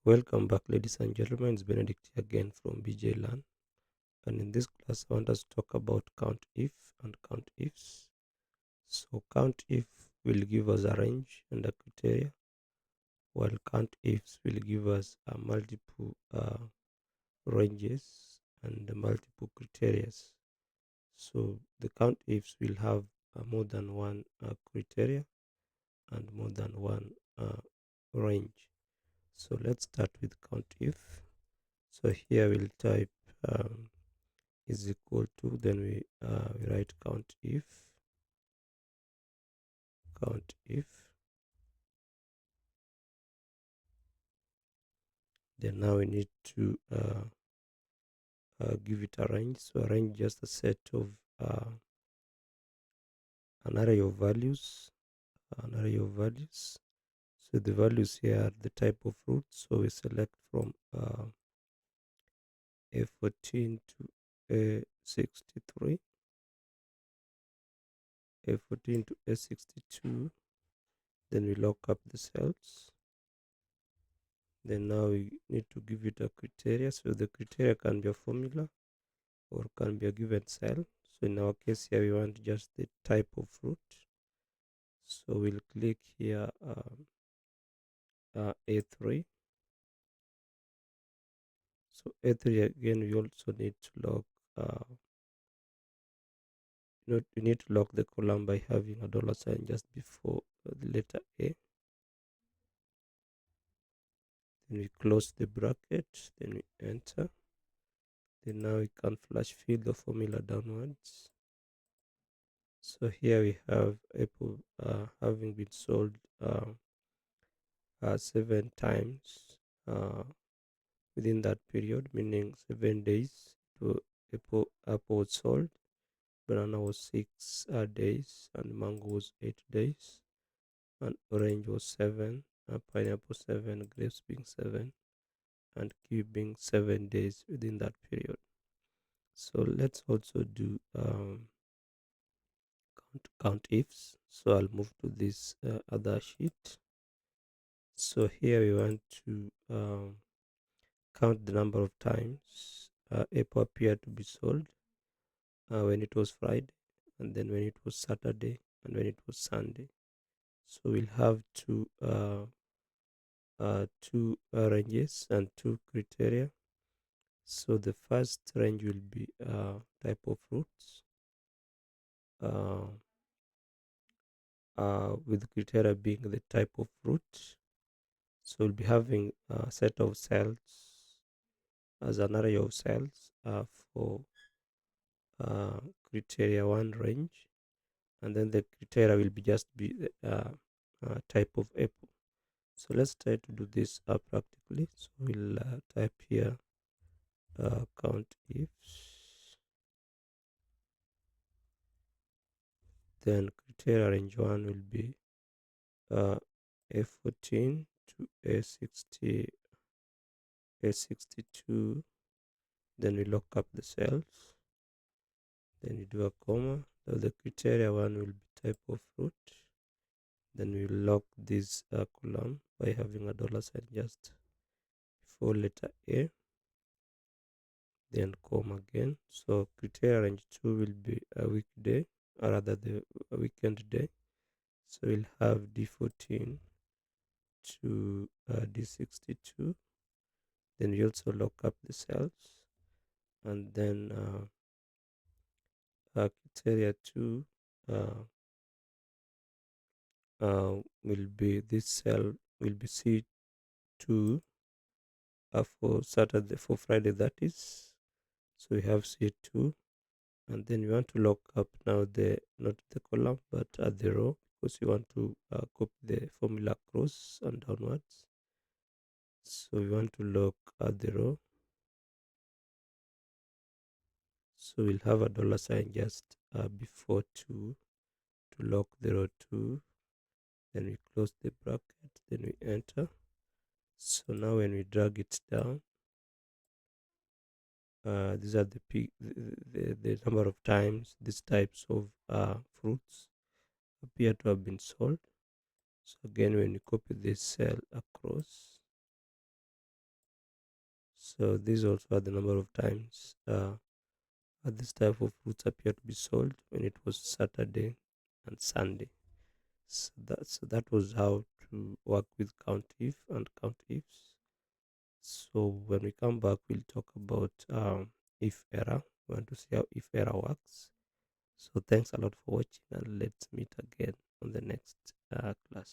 Welcome back, ladies and gentlemen. It's Benedict here again from BJ Learn. And in this class, I want us to talk about count if and count ifs. So, count if will give us a range and a criteria, while count ifs will give us multiple ranges and multiple criteria. So, the count ifs will have more than one criteria and more than one range. So, let's start with count if. So, here we'll type is equal to, then we write count if, then now we need to give it a range. So a range just a set of an array of values, so the values here are the type of fruit, so we select from A14 to A63, A14 to A62, then we lock up the cells. Then now we need to give it a criteria. So the criteria can be a formula or can be a given cell. So in our case here, we want just the type of fruit. So we'll click here A3. So A3 again, we also need to lock. We need to lock the column by having a dollar sign just before the letter A. Then we close the bracket. Then we enter. Then now we can flash fill the formula downwards. So here we have apple having been sold 7 times within that period, meaning 7 days. To apple was sold, banana was 6 days, and mango was 8 days, and orange was 7, pineapple 7, grapes being 7, and kiwi being 7 days within that period. So let's also do count ifs. So I'll move to this other sheet. So here we want to count the number of times apple appeared to be sold when it was Friday, and then when it was Saturday, and when it was Sunday. So we'll have two ranges and two criteria. So the first range will be type of fruits, uh, with criteria being the type of fruit. So we'll be having a set of cells as an array of cells for criteria 1 range, and then the criteria will be just be the type of apple. So let's try to do this practically. So we'll type here count ifs, then criteria range 1 will be uh, A14 to A62, then we lock up the cells, then we do a comma. So the criteria 1 will be type of fruit, then we lock this column by having a dollar sign just before letter A, then comma again. So criteria range 2 will be a weekday, or rather the weekend day. So we'll have D14 to D62. Then we also lock up the cells, and then criteria 2 will be, this cell will be C2 for Saturday, for Friday, that is. So we have C2, and then we want to lock up now the, not the column but the row, because we want to copy the formula across and downwards. So we want to lock the row, so we'll have a dollar sign just before 2 to lock the row 2, then we close the bracket, then we enter. So now when we drag it down, these are the number of times these types of fruits appear to have been sold. So again, when we copy this cell across, So these also are the number of times this type of fruits appear to be sold when it was Saturday and Sunday. So that was how to work with COUNTIF and COUNTIFs. So when we come back, we'll talk about if error. We want to see how if error works. So thanks a lot for watching, and let's meet again on the next class.